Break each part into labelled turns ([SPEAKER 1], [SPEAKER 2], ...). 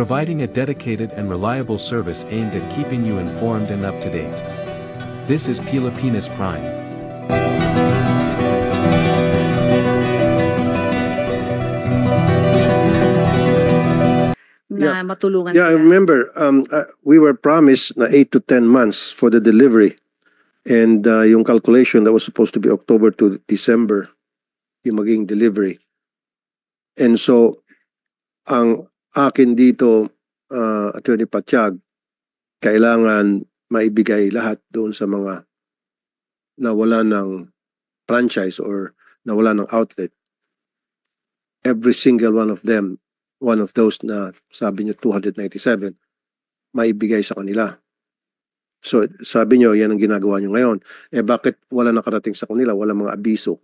[SPEAKER 1] providing a dedicated and reliable service aimed at keeping you informed and up to date. This is Pilipinas Prime.
[SPEAKER 2] Na matulungan
[SPEAKER 3] Yeah, I
[SPEAKER 2] sila.
[SPEAKER 3] remember we were promised na 8 to 10 months for the delivery. And yung calculation that was supposed to be October to December, yung maging delivery. And so, ang akin dito, Attorney Pachag, kailangan maibigay lahat doon sa mga nawala ng franchise or nawala ng outlet. Every single one of them, one of those na sabi niyo 297, maibigay sa kanila. So sabi niyo, yan ang ginagawa niyo ngayon. Eh bakit wala nakarating sa kanila, wala mga abiso?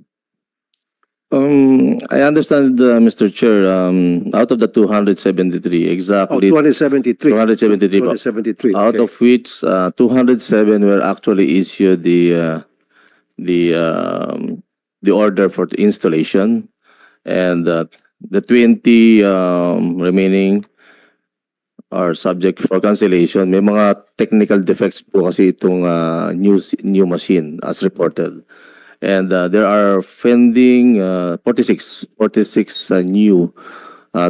[SPEAKER 4] I understand, Mr. Chair, out of the 273, exactly
[SPEAKER 3] 273.
[SPEAKER 4] 273 po.
[SPEAKER 3] 273.
[SPEAKER 4] Out
[SPEAKER 3] Okay.
[SPEAKER 4] of which 207 were actually issued the order for the installation, and the 20 remaining are subject for cancellation. May mga technical defects po kasi itong new machine as reported. And there are pending 46 new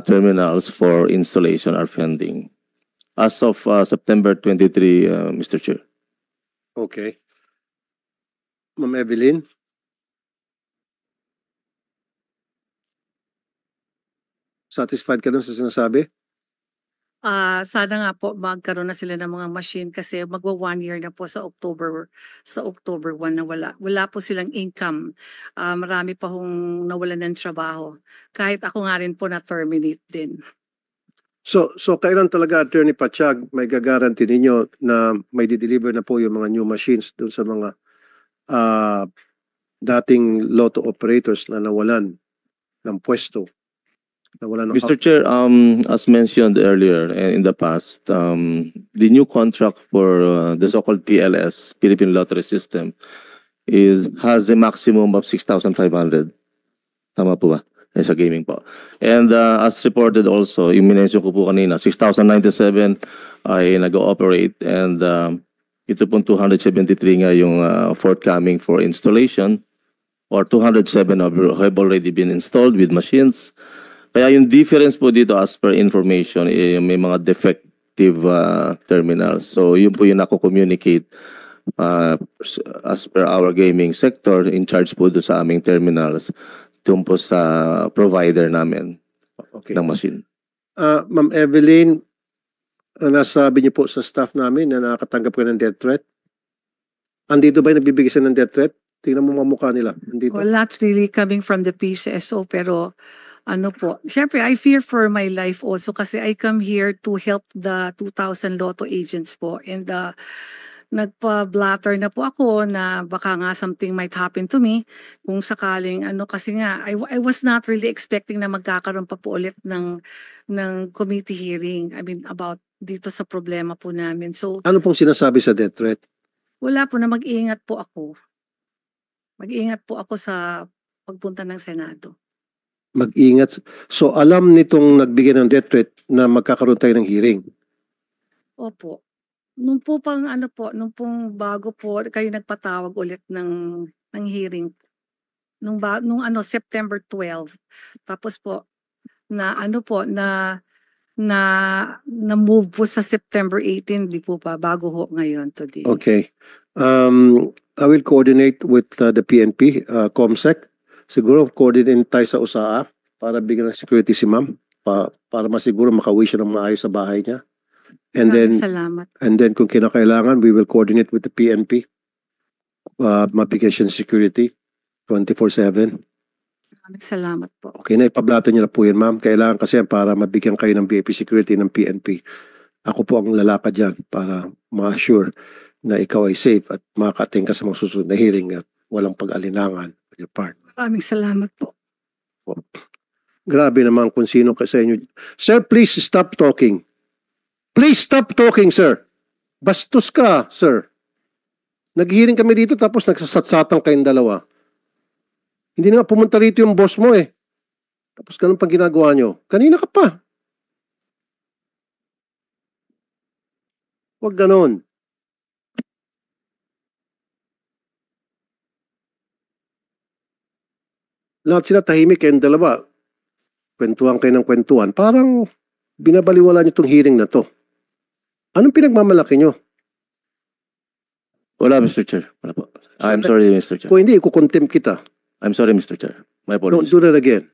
[SPEAKER 4] terminals for installation are pending as of September 23, Mr. Chair.
[SPEAKER 3] Okay. Ma'am Evelyn? Satisfied ka dun sa sinasabi?
[SPEAKER 2] Sana nga po magkaroon na sila ng mga machine kasi magwa 1 year na po sa October 1 na wala po silang income. Marami pa hong nawalan ng trabaho. Kahit ako nga rin po na terminate din.
[SPEAKER 3] So kailan talaga, Attorney Pachag, may gagaranti ninyo na may dideliver na po yung mga new machines dun sa mga dating lotto operators na nawalan ng pwesto? Nawalan ng
[SPEAKER 4] Mr. Chair, as mentioned earlier in the past, the new contract for the so-called PLS, Philippine Lottery System, has a maximum of 6,500. Tama po ba? Sa gaming po. And as reported also, yung minention ko po kanina, 6,097 ay nag-ooperate, and ito pong 273 nga yung forthcoming for installation, or 207 have already been installed with machines. Kaya yung difference po dito as per information, may mga defective terminals. So yun po yung nako-communicate as per our gaming sector, in charge po doon sa aming terminals, doon po sa provider namin ng machine.
[SPEAKER 3] Ma'am Evelyn, nasabi niyo po sa staff namin na nakakatanggap ka ng death threat. Andito ba yung nagbibigay siya ng death threat? Tingnan mo mga mukha nila. Andito.
[SPEAKER 2] Well, not really coming from the PCSO pero ano po, syempre I fear for my life also kasi I come here to help the 2,000 lotto agents po, and nagpa-blatter na po ako na baka nga something might happen to me kung sakaling kasi nga I was not really expecting na magkakaroon pa po ulit ng committee hearing, I mean about dito sa problema po namin. So
[SPEAKER 3] Ano pong sinasabi sa death threat?
[SPEAKER 2] wala po, na mag-iingat po ako. Mag-iingat po ako sa pagpunta ng Senado.
[SPEAKER 3] Mag-ingat. So alam nitong nagbigay ng death threat na magkakaroon tayo ng hearing.
[SPEAKER 2] Opo. Nung po nung pong bago po kayo nagpatawag ulit ng hearing. Nung September 12. Tapos po na move po sa September 18, di po pa bago ho ngayon today.
[SPEAKER 3] Okay. I will coordinate with the PNP, COMSEC. Siguro coordinate tayo sa USAA para bigyan ng security si ma'am para masiguro makauwi siya ng maayos sa bahay niya. And
[SPEAKER 2] Salamat.
[SPEAKER 3] then kung kinakailangan, we will coordinate with the PNP. Mabigyan siya ng security 24/7.
[SPEAKER 2] Salamat po.
[SPEAKER 3] Okay na, ipablato niyo na po yan, ma'am. Kailangan kasi yan para mabigyan kayo ng VIP security ng PNP. Ako po ang lalakad dyan para ma-assure na ikaw ay safe at makakating ka sa mga susunod na hearing at walang pag-alinlangan on your part.
[SPEAKER 2] Maraming salamat po.
[SPEAKER 3] Grabe naman kung sino ka sa inyo. Sir, please stop talking. Please stop talking, sir. Bastos ka, sir. Nag-hearing kami dito tapos nagsasatsatang kayong dalawa. Hindi na nga pumunta rito yung boss mo eh. Tapos ganun pang ginagawa nyo. Kanina ka pa. Huwag ganon. Lahat sila tahimik kayong dalawa. Kwentuhan kayo ng kwentuhan. Parang binabaliwala niyo itong hearing na to. Anong pinagmamalaki niyo?
[SPEAKER 4] Wala, Mr. Chair. Wala po. I'm sorry, Mr. Chair.
[SPEAKER 3] Kung hindi, ikukontempt kita.
[SPEAKER 4] I'm sorry, Mr. Chair. My
[SPEAKER 3] Don't
[SPEAKER 4] apologies.
[SPEAKER 3] do that again.